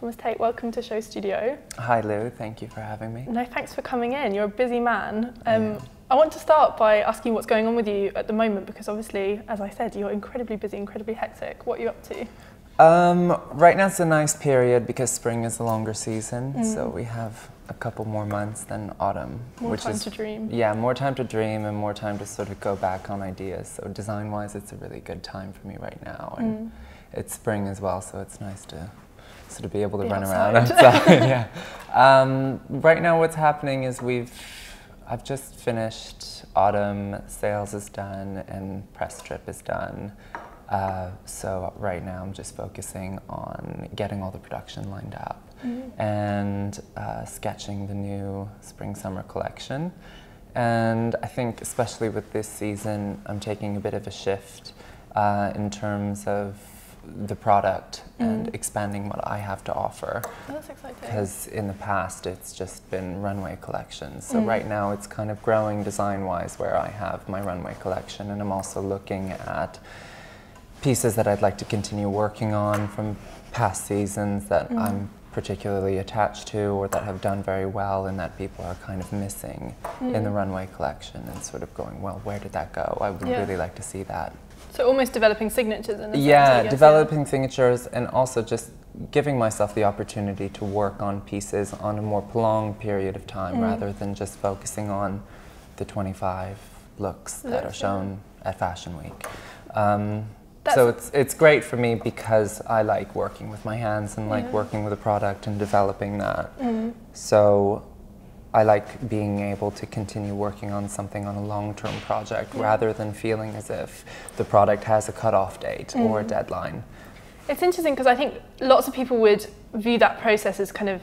Thomas Tait, welcome to SHOWstudio. Hi Lou, thank you for having me. No, thanks for coming in. You're a busy man. I want to start by asking what's going on with you at the moment, because obviously, as I said, you're incredibly busy, incredibly hectic. What are you up to? Right now it's a nice period because spring is a longer season, so we have a couple more months than autumn. More time to dream. Yeah, more time to dream and more time to sort of go back on ideas. So design-wise, it's a really good time for me right now. And it's spring as well, so it's nice to sort of be able to run around outside. Yeah. Right now what's happening is I've just finished autumn, sales is done and press trip is done. So right now I'm just focusing on getting all the production lined up and sketching the new spring-summer collection. And I think especially with this season, I'm taking a bit of a shift in terms of the product and expanding what I have to offer. Oh, that's exciting. Because in the past it's just been runway collections. So right now it's kind of growing design-wise where I have my runway collection, and I'm also looking at pieces that I'd like to continue working on from past seasons that I'm particularly attached to or that have done very well and that people are kind of missing in the runway collection, and sort of going, well, where did that go? I would really like to see that. So almost developing signatures in a sense, yeah, developing signatures, and also just giving myself the opportunity to work on pieces on a more prolonged period of time rather than just focusing on the 25 looks that are shown at Fashion Week. So it's great for me because I like working with my hands and like working with a product and developing that. So I like being able to continue working on something on a long-term project rather than feeling as if the product has a cut-off date or a deadline. It's interesting because I think lots of people would view that process as kind of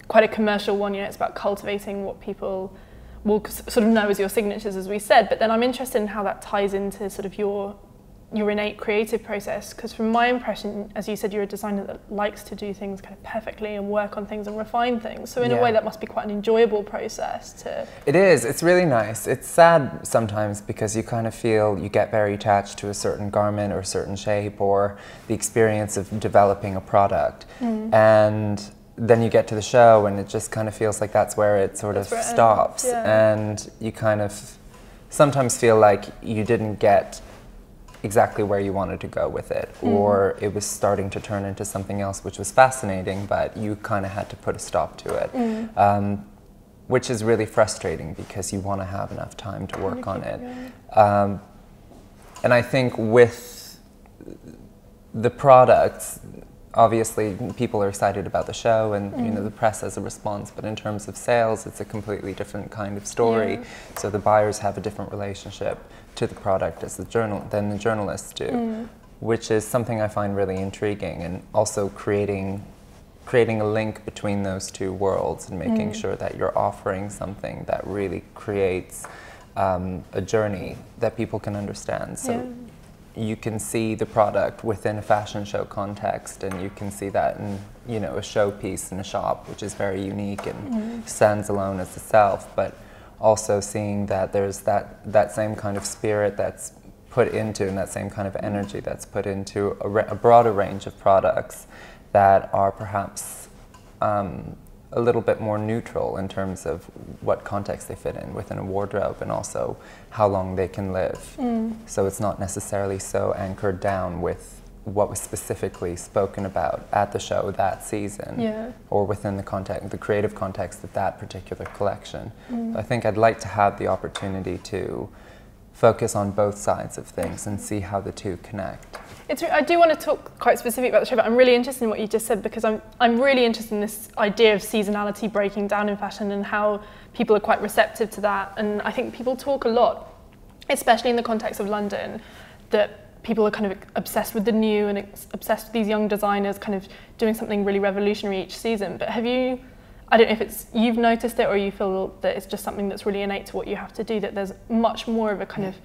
quite a commercial one. You know, it's about cultivating what people will sort of know as your signatures, as we said. But then I'm interested in how that ties into sort of your innate creative process, because from my impression, as you said, you're a designer that likes to do things kind of perfectly and work on things and refine things. So in a way that must be quite an enjoyable process to... It is, it's really nice. It's sad sometimes because you kind of feel you get very attached to a certain garment or a certain shape or the experience of developing a product. And then you get to the show and it just kind of feels like that's where it sort of stops. And you kind of sometimes feel like you didn't get exactly where you wanted to go with it, or it was starting to turn into something else which was fascinating, but you kind of had to put a stop to it, which is really frustrating because you want to have enough time to work on it. And I think with the products, obviously people are excited about the show and you know the press has a response, but in terms of sales it's a completely different kind of story. So the buyers have a different relationship to the product as than the journalists do, which is something I find really intriguing, and also creating a link between those two worlds and making sure that you're offering something that really creates a journey that people can understand. So you can see the product within a fashion show context, and you can see that in, you know, a showpiece in a shop, which is very unique and stands alone as itself, but also seeing that there's that same kind of spirit that's put into, and that same kind of energy that's put into a broader range of products that are perhaps a little bit more neutral in terms of what context they fit in within a wardrobe, and also how long they can live. So it's not necessarily so anchored down with what was specifically spoken about at the show that season, or within the creative context of that particular collection. I think I'd like to have the opportunity to focus on both sides of things and see how the two connect. I do want to talk quite specifically about the show, but I'm really interested in what you just said, because I'm really interested in this idea of seasonality breaking down in fashion and how people are quite receptive to that. And I think people talk a lot, especially in the context of London, that people are kind of obsessed with the new and obsessed with these young designers kind of doing something really revolutionary each season. But have you, I don't know if it's you've noticed it or you feel that it's just something that's really innate to what you have to do, that there's much more of a kind of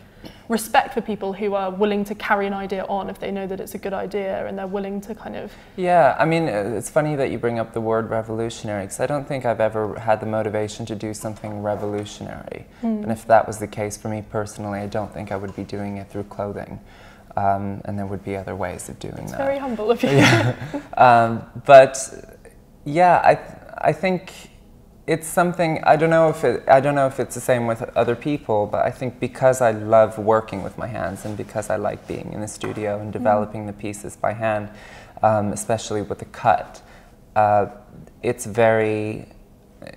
respect for people who are willing to carry an idea on if they know that it's a good idea, and they're willing to kind of... Yeah, I mean, it's funny that you bring up the word revolutionary, because I don't think I've ever had the motivation to do something revolutionary. And if that was the case for me personally, I don't think I would be doing it through clothing. And there would be other ways of doing that. It's very humble of you. But Yeah, I think it's something, I don't know if it's the same with other people, but I think because I love working with my hands and because I like being in the studio and developing the pieces by hand, especially with the cut, it's very,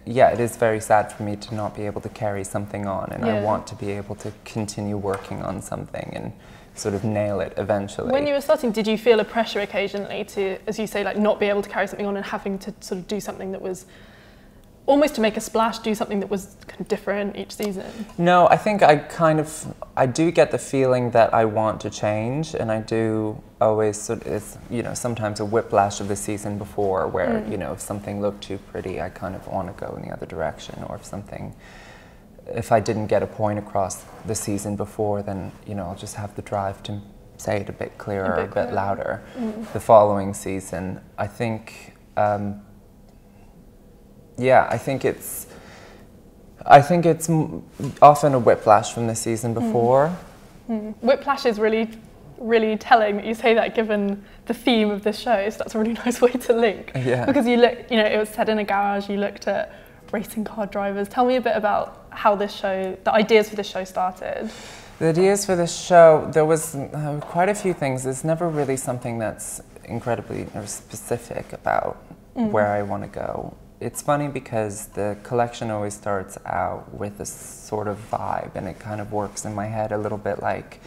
it is very sad for me to not be able to carry something on, and I want to be able to continue working on something and sort of nail it eventually. When you were starting, did you feel a pressure occasionally to, as you say, like not be able to carry something on and having to sort of do something that was almost to make a splash, do something that was kind of different each season? No, I think I do get the feeling that I want to change, and I do always sort of, it's, you know, sometimes a whiplash of the season before where, you know, if something looked too pretty, I kind of want to go in the other direction, or if I didn't get a point across the season before, then, you know, I'll just have the drive to say it a bit clearer, a bit louder the following season. I think, I think it's often a whiplash from the season before. Whiplash is really, really telling that you say that, given the theme of this show. So that's a really nice way to link. Yeah. Because you look, you know, it was set in a garage. You looked at racing car drivers. Tell me a bit about how this show, the ideas for this show started. The ideas for this show, there was quite a few things. There's never really something that's incredibly specific about where I want to go. It's funny because the collection always starts out with a sort of vibe, and it kind of works in my head a little bit like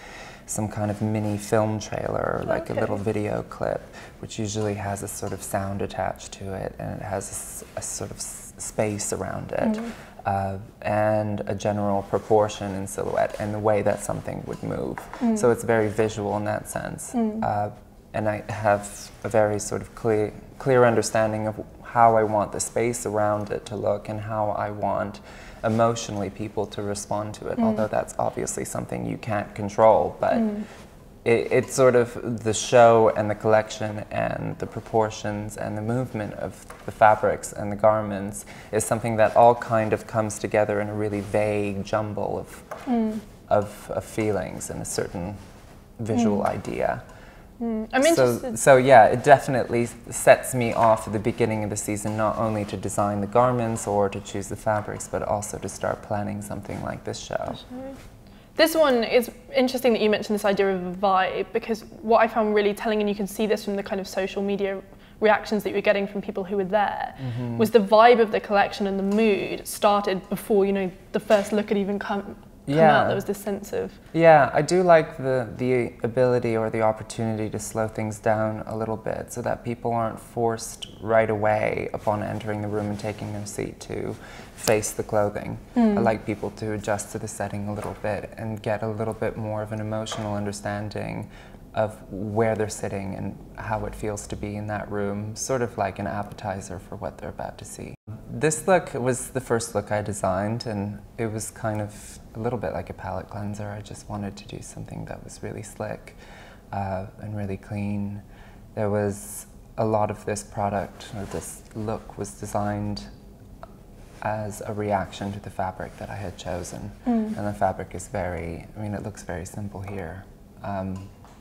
some kind of mini film trailer, like a little video clip, which usually has a sort of sound attached to it, and it has a sort of space around it, and a general proportion and silhouette, and the way that something would move. So it's very visual in that sense. And I have a very sort of clear understanding of how I want the space around it to look and how I want emotionally people to respond to it, although that's obviously something you can't control, but it's sort of the show and the collection and the proportions and the movement of the fabrics and the garments is something that all kind of comes together in a really vague jumble of feelings and a certain visual idea. I'm interested. So yeah, it definitely sets me off at the beginning of the season, not only to design the garments or to choose the fabrics, but also to start planning something like this show. This one is interesting that you mentioned this idea of a vibe, because what I found really telling, and you can see this from the kind of social media reactions that you were getting from people who were there, was the vibe of the collection and the mood started before, you know, the first look had even come out. There was this sense of... Yeah, I do like the ability or the opportunity to slow things down a little bit so that people aren't forced right away upon entering the room and taking their seat to face the clothing. I like people to adjust to the setting a little bit and get a little bit more of an emotional understanding of where they're sitting and how it feels to be in that room, sort of like an appetizer for what they're about to see. This look was the first look I designed, and it was kind of a little bit like a palette cleanser. I just wanted to do something that was really slick and really clean. There was a lot of this product, or this look, was designed as a reaction to the fabric that I had chosen. And the fabric is very, I mean, it looks very simple here.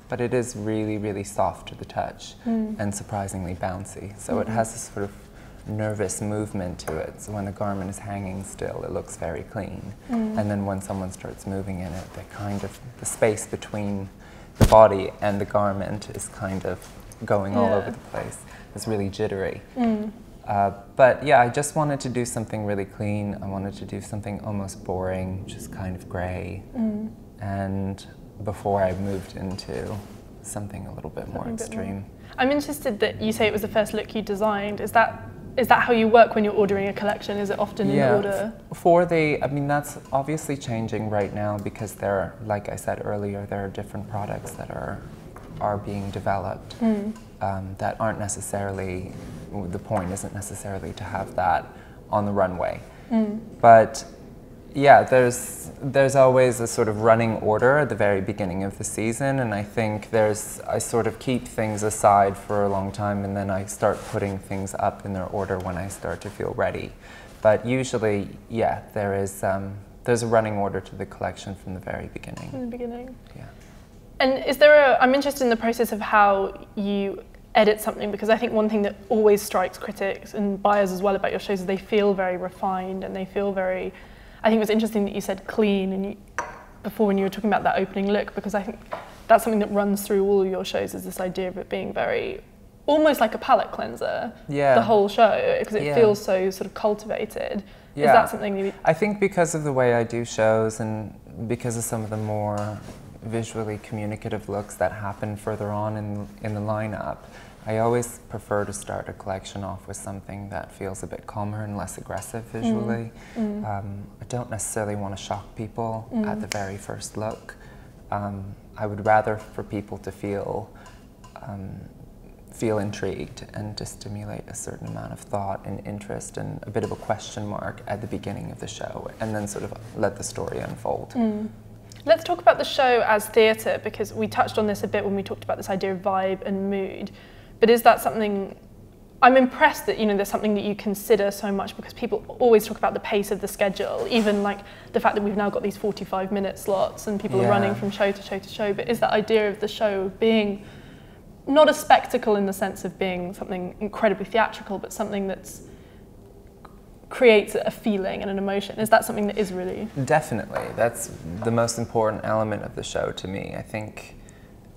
But it is really, really soft to the touch and surprisingly bouncy. So it has this sort of nervous movement to it. So when the garment is hanging still, it looks very clean. And then when someone starts moving in it, the space between the body and the garment is kind of going all over the place. It's really jittery. But yeah, I just wanted to do something really clean. I wanted to do something almost boring, just kind of gray. And before I moved into something a little bit more extreme. I'm interested that you say it was the first look you designed. Is that how you work when you're ordering a collection? Is it often in order? I mean, that's obviously changing right now because there, like I said earlier, there are different products that are being developed that aren't necessarily, the point isn't necessarily to have that on the runway. But yeah, there's always a sort of running order at the very beginning of the season, and I think I sort of keep things aside for a long time, and then I start putting things up in their order when I start to feel ready. But usually, yeah, there's a running order to the collection from the very beginning. From the beginning. Yeah. And I'm interested in the process of how you edit something, because I think one thing that always strikes critics and buyers as well about your shows is they feel very refined and they feel very, I think it was interesting that you said clean and before when you were talking about that opening look, because I think that's something that runs through all your shows, is this idea of it being very, almost like a palate cleanser, the whole show, because it feels so sort of cultivated. Is that something you... I think because of the way I do shows and because of some of the more visually communicative looks that happen further on in the lineup, I always prefer to start a collection off with something that feels a bit calmer and less aggressive visually. I don't necessarily want to shock people at the very first look. I would rather for people to feel intrigued and to stimulate a certain amount of thought and interest and a bit of a question mark at the beginning of the show, and then sort of let the story unfold. Let's talk about the show as theatre, because we touched on this a bit when we talked about this idea of vibe and mood. But is that something, I'm impressed that, you know, there's something that you consider so much, because people always talk about the pace of the schedule, even like the fact that we've now got these 45-minute slots and people are running from show to show to show. But is that idea of the show being not a spectacle in the sense of being something incredibly theatrical, but something that's creates a feeling and an emotion, is that something that is really... Definitely. That's the most important element of the show to me. I think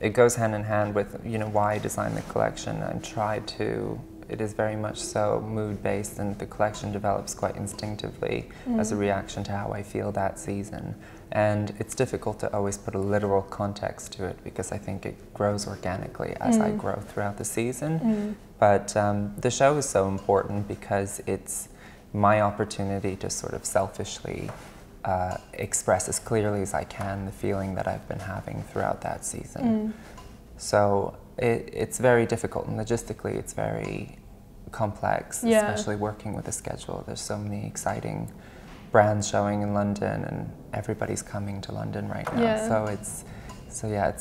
it goes hand in hand with, you know, why I designed the collection and tried to... It is very much so mood-based, and the collection develops quite instinctively as a reaction to how I feel that season. And it's difficult to always put a literal context to it, because I think it grows organically as I grow throughout the season. But the show is so important because it's my opportunity to sort of selfishly express as clearly as I can the feeling that I've been having throughout that season. So it's very difficult, and logistically it's very complex, especially working with a schedule. There's so many exciting brands showing in London, and everybody's coming to London right now. So it's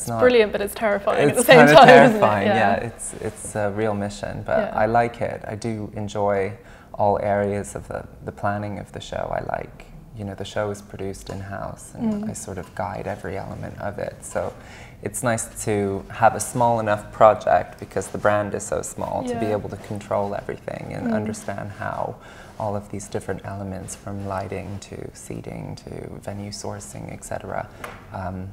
not brilliant, but it's terrifying at the same time. It's kind of terrifying, isn't it? it's a real mission, but I like it. I do enjoy all areas of the planning of the show. I like, you know, the show is produced in-house, and I sort of guide every element of it. So it's nice to have a small enough project, because the brand is so small, to be able to control everything and understand how all of these different elements, from lighting to seating to venue sourcing, etc.,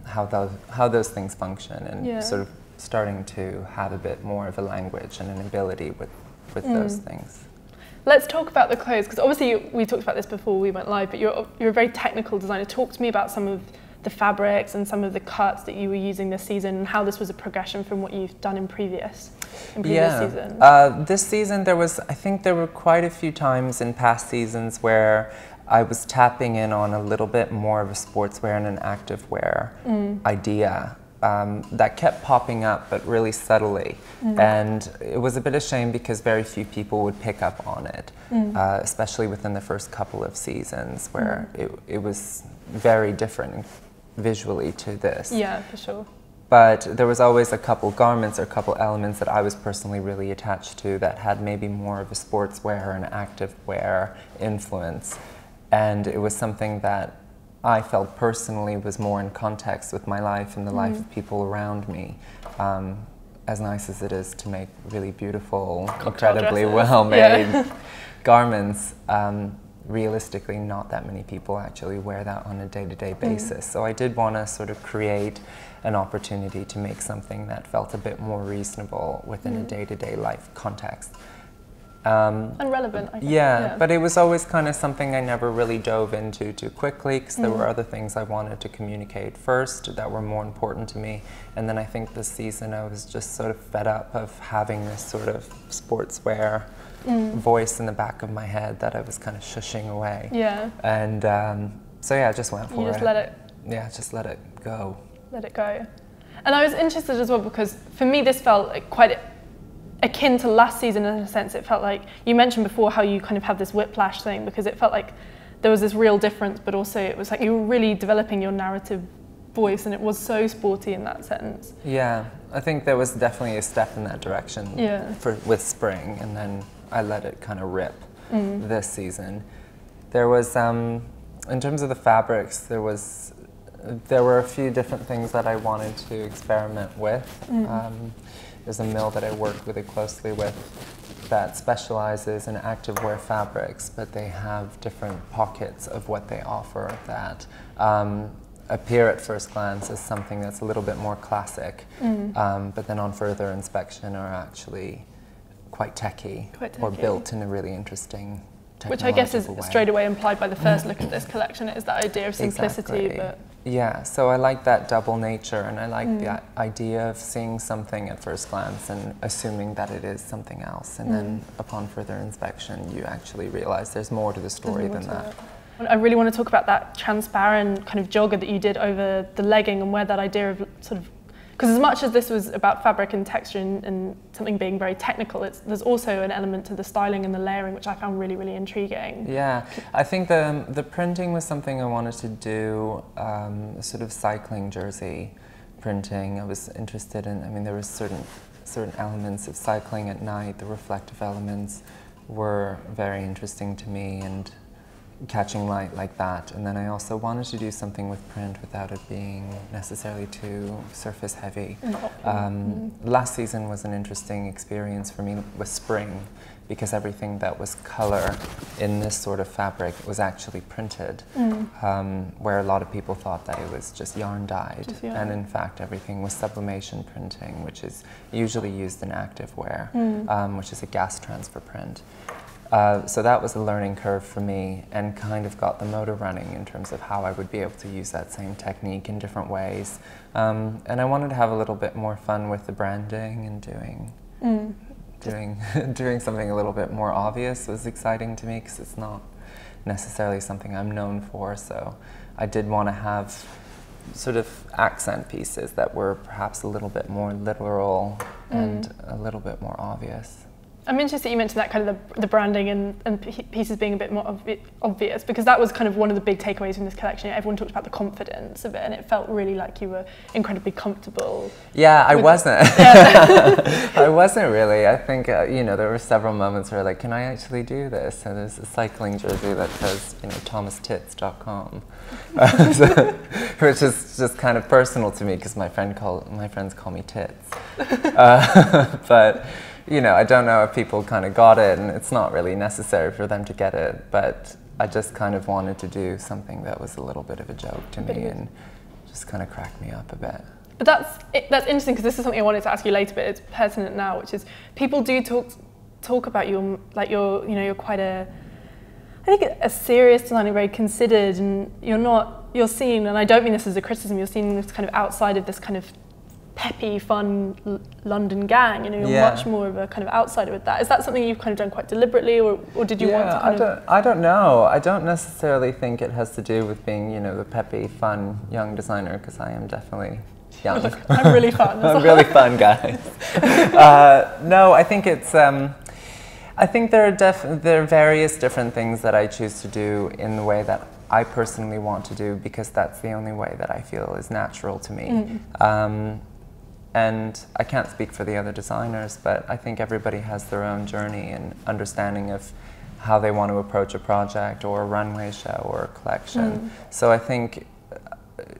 how those things function, and sort of starting to have a bit more of a language and an ability with those things. Let's talk about the clothes, because obviously we talked about this before we went live, but you're a very technical designer. Talk to me about some of the fabrics and some of the cuts that you were using this season, and how this was a progression from what you've done in previous seasons. This season I think there were quite a few times in past seasons where I was tapping in on a little bit more of a sportswear and an activewear idea. That kept popping up, but really subtly. And it was a bit of a shame, because very few people would pick up on it, especially within the first couple of seasons, where it was very different visually to this. Yeah, for sure. But there was always a couple garments or a couple elements that I was personally really attached to that had maybe more of a sportswear and activewear influence. And it was something that I felt personally was more in context with my life and the life of people around me. As nice as it is to make really beautiful, incredibly well-made garments, realistically not that many people actually wear that on a day-to-day basis. So I did want to sort of create an opportunity to make something that felt a bit more reasonable within a day-to-day life context. And relevant, I think. Yeah, but it was always kind of something I never really dove into too quickly, because there were other things I wanted to communicate first that were more important to me. And then I think this season I was just sort of fed up of having this sort of sportswear voice in the back of my head that I was kind of shushing away. Yeah. And so I just went for it. You just let it... Yeah, just let it go. Let it go. And I was interested as well, because for me this felt like quite akin to last season in a sense. It felt like, you mentioned before how you kind of have this whiplash thing, because it felt like there was this real difference, but also it was like you were really developing your narrative voice, and it was so sporty in that sense. Yeah, I think there was definitely a step in that direction with spring, and then I let it kind of rip this season. There was, in terms of the fabrics, there were a few different things that I wanted to experiment with. there's a mill that I work really closely with that specializes in activewear fabrics, but they have different pockets of what they offer that appear at first glance as something that's a little bit more classic, but then on further inspection are actually quite techy, or built in a really interesting which I guess is way. straight away implied by the first look at this collection, is that idea of simplicity. Exactly. But yeah, so I like that double nature, and I like the idea of seeing something at first glance and assuming that it is something else, and then upon further inspection you actually realize there's more to the story than that. I really want to talk about that transparent kind of jogger that you did over the legging, and where that idea of sort of, because as much as this was about fabric and texture and something being very technical, there's also an element to the styling and the layering which I found really, really intriguing. Yeah, I think the printing was something I wanted to do, sort of cycling jersey printing. I was interested in, I mean, there were certain elements of cycling at night, the reflective elements were very interesting to me, and catching light like that. And then I also wanted to do something with print without it being necessarily too surface heavy. Last season was an interesting experience for me with spring, because everything that was color in this sort of fabric was actually printed, where a lot of people thought that it was just yarn dyed. And in fact everything was sublimation printing, which is usually used in activewear, which is a gas transfer print. So that was a learning curve for me, and kind of got the motor running in terms of how I would be able to use that same technique in different ways. And I wanted to have a little bit more fun with the branding, and doing something a little bit more obvious was exciting to me, because it's not necessarily something I'm known for. So I did want to have sort of accent pieces that were perhaps a little bit more literal and a little bit more obvious. I'm interested that you mentioned that kind of the branding and pieces being a bit more obvious, because that was kind of one of the big takeaways from this collection. Everyone talked about the confidence of it, and it felt really like you were incredibly comfortable. Yeah, I wasn't. Yeah. I wasn't really. I think, you know, there were several moments where like, can I actually do this? And there's a cycling jersey that says, you know, ThomasTits.com, which is just kind of personal to me, because my friends call me Tits. But you know, I don't know if people kind of got it, and it's not really necessary for them to get it, but I just kind of wanted to do something that was a little bit of a joke to me and just kind of crack me up a bit. But that's interesting, because this is something I wanted to ask you later, but it's pertinent now, which is people do talk about you like you're quite I think a serious designer, very considered, and you're seen, and I don't mean this as a criticism, you're seen as kind of outside of this kind of peppy, fun London gang. You know, you're much more of a kind of outsider with that. Is that something you've kind of done quite deliberately, or did you want to kind of... I don't know. I don't necessarily think it has to do with being, you know, the peppy, fun, young designer, because I am definitely young. Look, I'm really fun. I'm really fun, guys. No, I think it's... I think there are various different things that I choose to do in the way that I personally want to do, because that's the only way that I feel is natural to me. And I can't speak for the other designers, but I think everybody has their own journey and understanding of how they want to approach a project or a runway show or a collection. So I think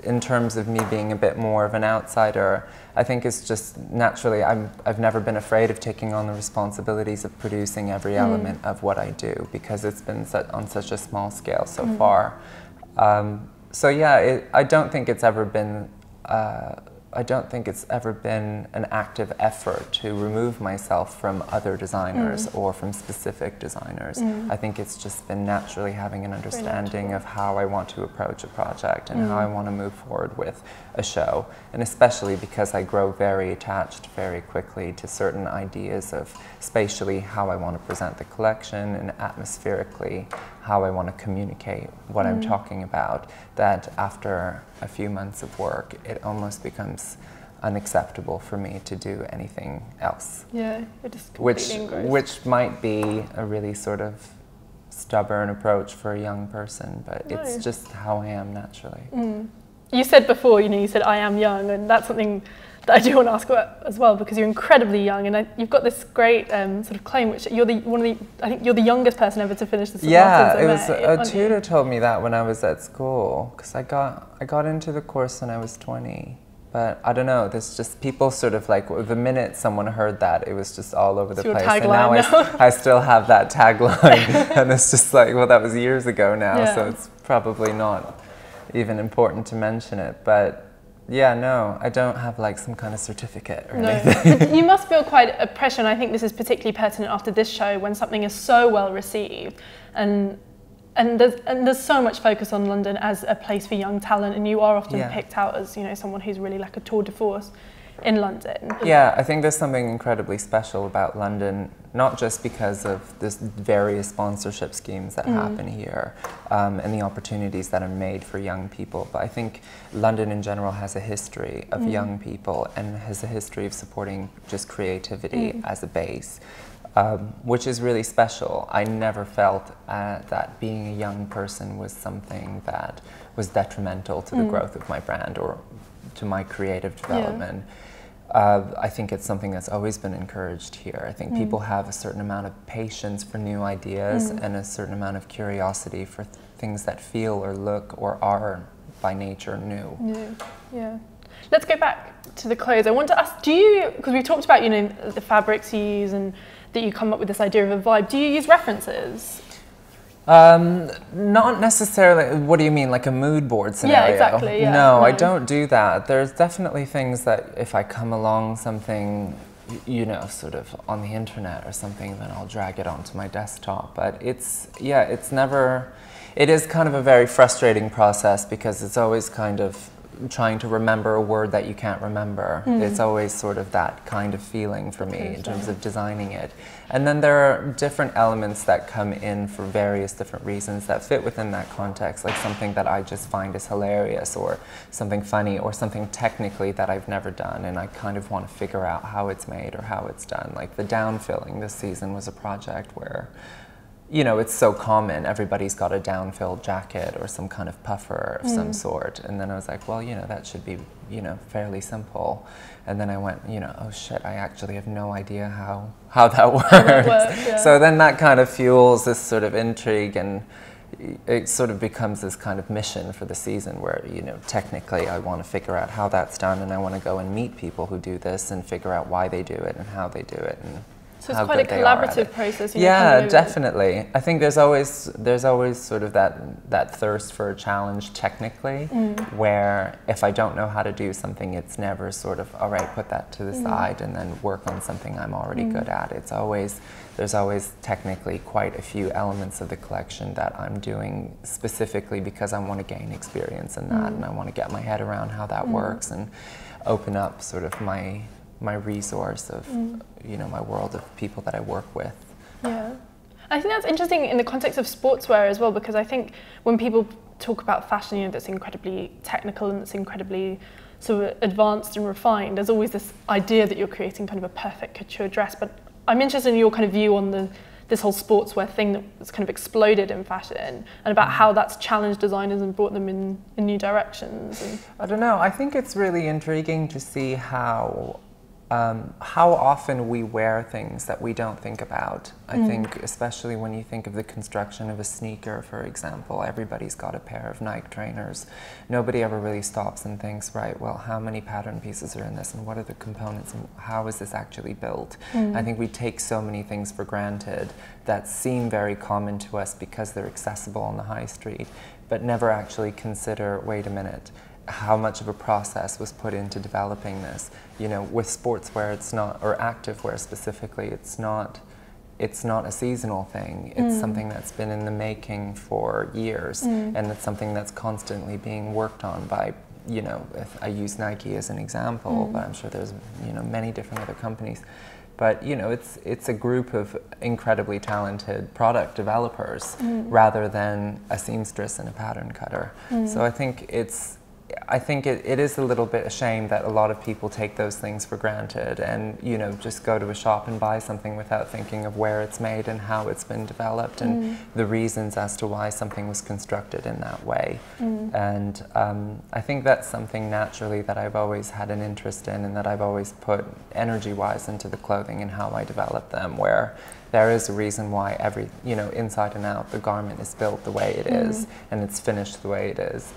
in terms of me being a bit more of an outsider, I think it's just naturally, I've never been afraid of taking on the responsibilities of producing every element of what I do, because it's been on such a small scale so far. So yeah, I don't think it's ever been an active effort to remove myself from other designers or from specific designers. I think it's just been naturally having an understanding of how I want to approach a project and how I want to move forward with a show. And especially because I grow very attached very quickly to certain ideas of spatially how I want to present the collection, and atmospherically how I want to communicate what I'm talking about, that after a few months of work, it almost becomes unacceptable for me to do anything else. Yeah, it just completely engrossed. Which might be a really sort of stubborn approach for a young person, but it's just how I am naturally. You said before, you said I am young, and that's something that I do want to ask about as well, because you're incredibly young, and you've got this great sort of claim, which I think you're the youngest person ever to finish the Yeah, it was a tutor told me that when I was at school, because I got into the course when I was 20. But I don't know, there's just people sort of like, the minute someone heard that, it was just all over the place. Tagline, and now I still have that tagline. And it's just like, well, that was years ago now, so it's probably not even important to mention it. But yeah, no, I don't have like some kind of certificate or anything. But you must feel quite a pressure, and I think this is particularly pertinent after this show, when something is so well received, and there's so much focus on London as a place for young talent, and you are often picked out as, you know, someone who's really like a tour de force in London. Yeah, I think there's something incredibly special about London, not just because of this various sponsorship schemes that happen here and the opportunities that are made for young people, but I think London in general has a history of young people and has a history of supporting just creativity as a base. Which is really special. I never felt that being a young person was something that was detrimental to the growth of my brand or to my creative development. I think it's something that's always been encouraged here. I think people have a certain amount of patience for new ideas and a certain amount of curiosity for things that feel or look or are by nature new. Yeah. Let's go back to the clothes. I want to ask, do you, because we've talked about, you know, the fabrics you use and that you come up with this idea of a vibe, do you use references? Not necessarily. What do you mean, like a mood board scenario? Yeah, exactly. Yeah. No, I don't do that. There's definitely things that if I come along something, you know, sort of on the internet or something, then I'll drag it onto my desktop. But it's never, it is kind of a very frustrating process because it's always kind of trying to remember a word that you can't remember. It's always sort of that kind of feeling for me in terms of designing it. And then there are different elements that come in for various different reasons that fit within that context, like something that I just find is hilarious or something funny or something technically that I've never done and I kind of want to figure out how it's made or how it's done. Like the downfilling this season was a project where, you know, it's so common. Everybody's got a down-filled jacket or some kind of puffer of some sort. And then I was like, well, you know, that should be, you know, fairly simple. And then I went, you know, oh shit, I actually have no idea how that works. So then that kind of fuels this sort of intrigue, and it sort of becomes this kind of mission for the season where, you know, technically I want to figure out how that's done, and I want to go and meet people who do this and figure out why they do it and how they do it. And so it's quite a collaborative process. Yeah, definitely. I think there's always sort of that thirst for a challenge technically, where if I don't know how to do something, it's never sort of, all right, put that to the side and then work on something I'm already good at. There's always technically quite a few elements of the collection that I'm doing specifically because I want to gain experience in that and I want to get my head around how that works and open up sort of my resource of, you know, my world of people that I work with. Yeah. I think that's interesting in the context of sportswear as well, because I think when people talk about fashion, you know, that's incredibly technical and that's incredibly sort of advanced and refined, there's always this idea that you're creating kind of a perfect couture dress. But I'm interested in your kind of view on this whole sportswear thing that's kind of exploded in fashion, and about how that's challenged designers and brought them in new directions. I don't know, I think it's really intriguing to see how often we wear things that we don't think about. I think especially when you think of the construction of a sneaker, for example, everybody's got a pair of Nike trainers. Nobody ever really stops and thinks, right, well, how many pattern pieces are in this and what are the components and how is this actually built? I think we take so many things for granted that seem very common to us because they're accessible on the high street, but never actually consider, wait a minute, how much of a process was put into developing this. You know, with sportswear, it's not, or activewear specifically, it's not a seasonal thing. It's something that's been in the making for years, and it's something that's constantly being worked on by, you know, if I use Nike as an example, but I'm sure there's, you know, many different other companies. But, you know, it's a group of incredibly talented product developers rather than a seamstress and a pattern cutter. So I think it is a little bit a shame that a lot of people take those things for granted and, you know, just go to a shop and buy something without thinking of where it's made and how it's been developed and the reasons as to why something was constructed in that way. And I think that's something naturally that I've always had an interest in and that I've always put energy-wise into the clothing and how I develop them, where there is a reason why every, you know, inside and out, the garment is built the way it is and it's finished the way it is.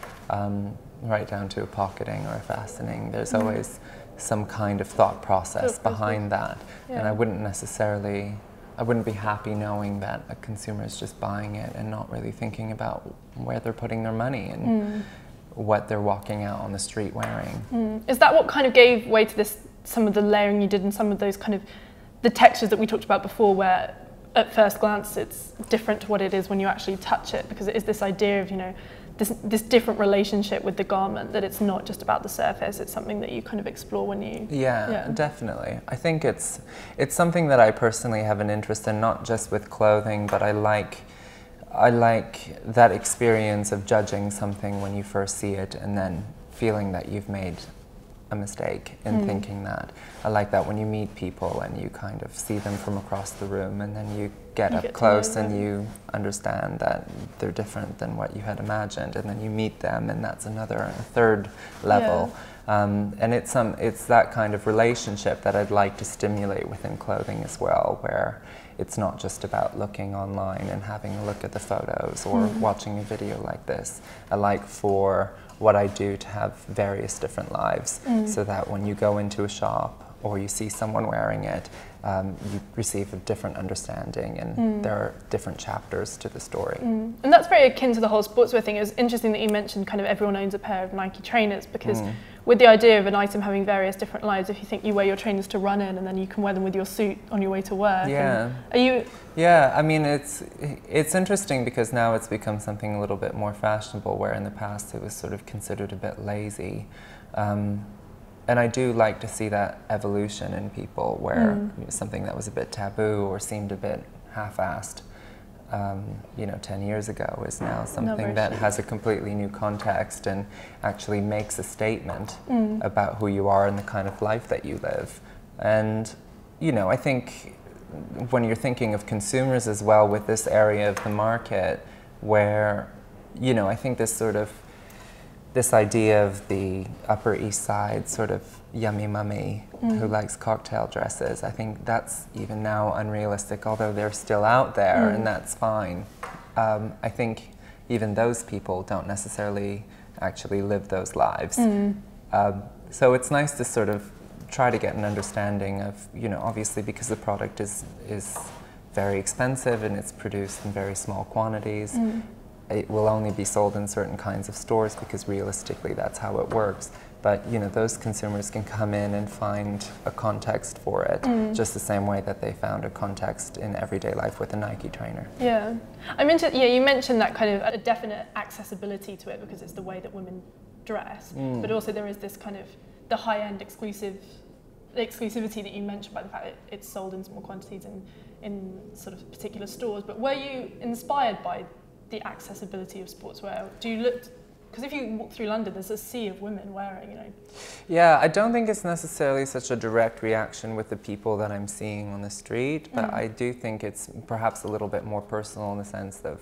right down to a pocketing or a fastening. There's always some kind of thought process behind that. And I wouldn't be happy knowing that a consumer is just buying it and not really thinking about where they're putting their money and what they're walking out on the street wearing. Is that what kind of gave way to this, some of the layering you did and some of those kind of the textures that we talked about before, where at first glance it's different to what it is when you actually touch it, because it is this idea of, you know, this different relationship with the garment, that it's not just about the surface, it's something that you kind of explore when you... Yeah, definitely. I think it's something that I personally have an interest in, not just with clothing, but I like that experience of judging something when you first see it and then feeling that you've made a mistake in thinking that. I like that when you meet people and you kind of see them from across the room and then you get up close and you understand that they're different than what you had imagined, and then you meet them and that's a third level. And it's that kind of relationship that I'd like to stimulate within clothing as well, where it's not just about looking online and having a look at the photos or watching a video like this. I like for what I do to have various different lives, so that when you go into a shop or you see someone wearing it, you receive a different understanding, and there are different chapters to the story. And that's very akin to the whole sportswear thing. It was interesting that you mentioned kind of everyone owns a pair of Nike trainers, because with the idea of an item having various different lives, if you think you wear your trainers to run in and then you can wear them with your suit on your way to work. Yeah, I mean, it's interesting because now it's become something a little bit more fashionable, where in the past it was sort of considered a bit lazy. And I do like to see that evolution in people, where something that was a bit taboo or seemed a bit half-assed, 10 years ago, is now something that has a completely new context and actually makes a statement about who you are and the kind of life that you live. And, I think when you're thinking of consumers as well, with this area of the market where, I think this idea of the Upper East Side sort of yummy mummy who likes cocktail dresses, I think that's even now unrealistic, although they're still out there, and that's fine. I think even those people don't necessarily actually live those lives. So it's nice to sort of try to get an understanding of, obviously because the product is very expensive and it's produced in very small quantities. It will only be sold in certain kinds of stores because realistically that's how it works. But those consumers can come in and find a context for it, just the same way that they found a context in everyday life with a Nike trainer. Yeah, you mentioned that kind of a definite accessibility to it because it's the way that women dress, but also there is this kind of the high-end exclusivity that you mentioned by the fact that it's sold in small quantities in sort of particular stores. But were you inspired by the accessibility of sportswear? Do you look, because if you walk through London, there's a sea of women wearing, Yeah, I don't think it's necessarily such a direct reaction with the people that I'm seeing on the street, but I do think it's perhaps a little bit more personal in the sense of,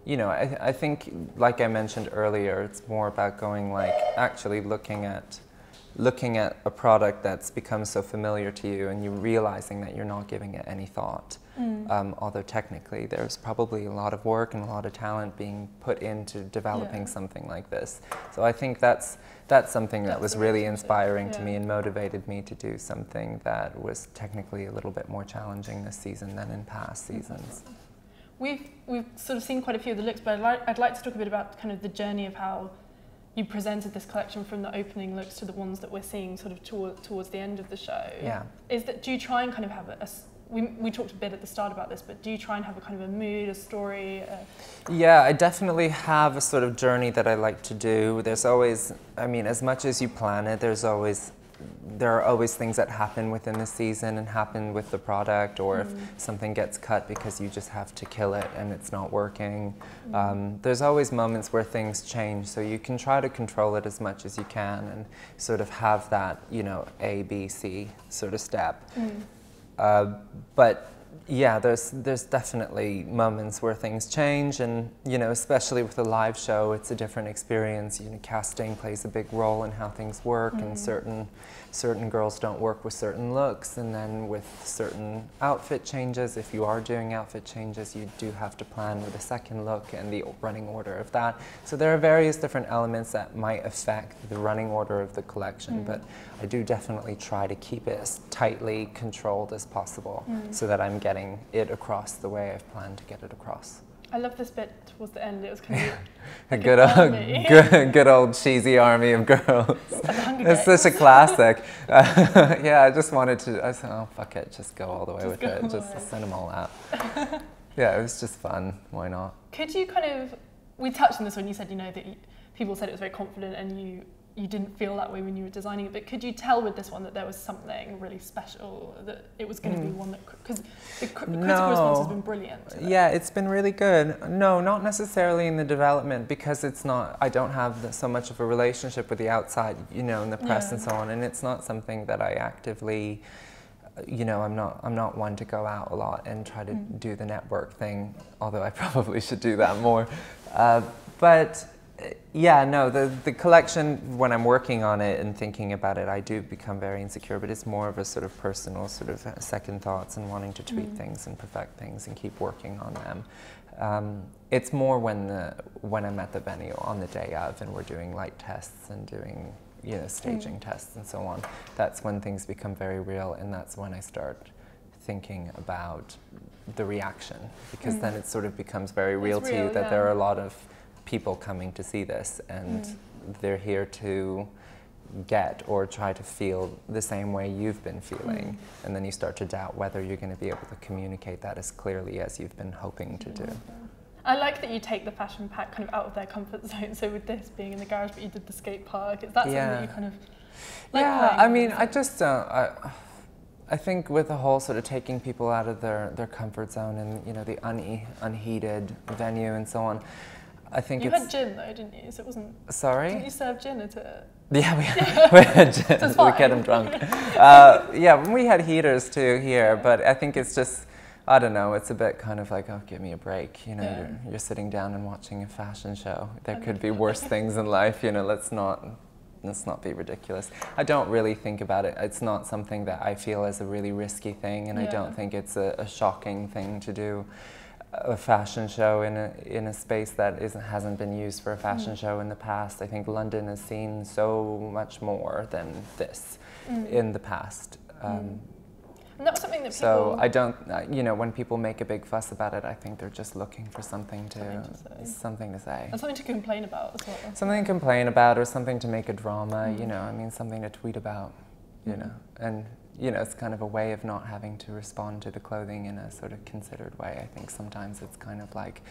I think, like I mentioned earlier, it's more about going actually looking at a product that's become so familiar to you and you realizing that you're not giving it any thought. Although technically there's probably a lot of work and a lot of talent being put into developing something like this. So I think that's something that was really inspiring to me and motivated me to do something that was technically a little bit more challenging this season than in past seasons. We've sort of seen quite a few of the looks, but I'd like to talk a bit about kind of the journey of how you presented this collection from the opening looks to the ones that we're seeing sort of towards the end of the show. Yeah. Do you try and kind of have we talked a bit at the start about this, but do you try and have a kind of a mood, a story? Yeah, I definitely have a sort of journey that I like to do. There's always, as much as you plan it, there are always things that happen within the season and happen with the product, or if something gets cut because you just have to kill it and it's not working. There's always moments where things change, so you can try to control it as much as you can and sort of have that, A, B, C sort of step. But yeah, there's definitely moments where things change, and especially with a live show, it's a different experience. Casting plays a big role in how things work, and certain girls don't work with certain looks, and then with certain outfit changes, if you are doing outfit changes, you do have to plan with a second look and the running order of that. So there are various different elements that might affect the running order of the collection, but I do definitely try to keep it as tightly controlled as possible, so that I'm getting it across the way I've planned to get it across. I love this bit towards the end. It was kind of like good old cheesy army of girls. It's such a classic. Yeah, I just wanted to. I said, oh fuck it, just go all the way with it. Just send them all out. Yeah, it was just fun. Why not? Could you we touched on this when you said that people said it was very confident, and you didn't feel that way when you were designing it, but could you tell with this one that there was something really special, that it was going to be one that, because the critical response has been brilliant? Yeah, it's been really good. No, not necessarily in the development, because I don't have so much of a relationship with the outside, in the press and so on, and it's not something that I actively, I'm not one to go out a lot and try to do the network thing, although I probably should do that more. But yeah, no, the collection, when I'm working on it and thinking about it, I do become very insecure, but it's more of a sort of personal sort of second thoughts and wanting to tweak things and perfect things and keep working on them. It's more when I'm at the venue on the day of and we're doing light tests and doing staging tests and so on. That's when things become very real, and that's when I start thinking about the reaction, because then it sort of becomes very real to you that there are a lot of people coming to see this, and they're here to get or try to feel the same way you've been feeling, and then you start to doubt whether you're going to be able to communicate that as clearly as you've been hoping to do. I like that you take the fashion pack kind of out of their comfort zone. So with this being in the garage, but you did the skate park, is that something that you kind of like? Yeah, I mean, I just don't. I think with the whole sort of taking people out of their comfort zone and the unheated venue and so on, I think you had gin though, didn't you? So it wasn't. Sorry? Didn't you serve gin at it? Yeah, we had gin. So we get them drunk. Yeah, we had heaters too here, but I think it's just, I don't know, it's a bit kind of like, oh, give me a break. You're sitting down and watching a fashion show. There could be worse things in life. Let's not be ridiculous. I don't really think about it. It's not something that I feel is a really risky thing, and I don't think it's a shocking thing to do a fashion show in a space that hasn't been used for a fashion show in the past. I think London has seen so much more than this in the past. And that was something that people... So I don't, when people make a big fuss about it, I think they're just looking for something to say. And something to complain about as well. Something to complain about, or something to make a drama, something to tweet about, and it's kind of a way of not having to respond to the clothing in a sort of considered way. I think sometimes it's kind of like,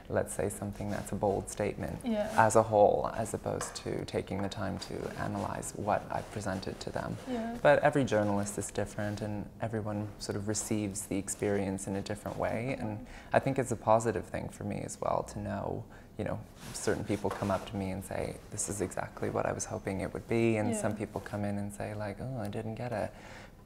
let's say something that's a bold statement as a whole, as opposed to taking the time to analyze what I've presented to them. But every journalist is different, and everyone sort of receives the experience in a different way, and I think it's a positive thing for me as well to know, certain people come up to me and say, this is exactly what I was hoping it would be, and some people come in and say like, oh, I didn't get it.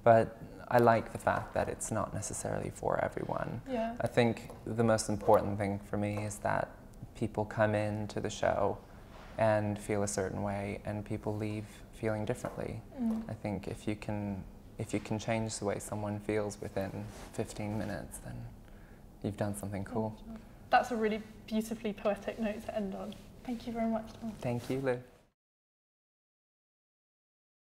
But I like the fact that it's not necessarily for everyone. I think the most important thing for me is that people come into the show and feel a certain way, and people leave feeling differently. I think if you can change the way someone feels within 15 minutes, then you've done something cool. That's a really beautifully poetic note to end on. Thank you very much, Tom. Thank you, Lou.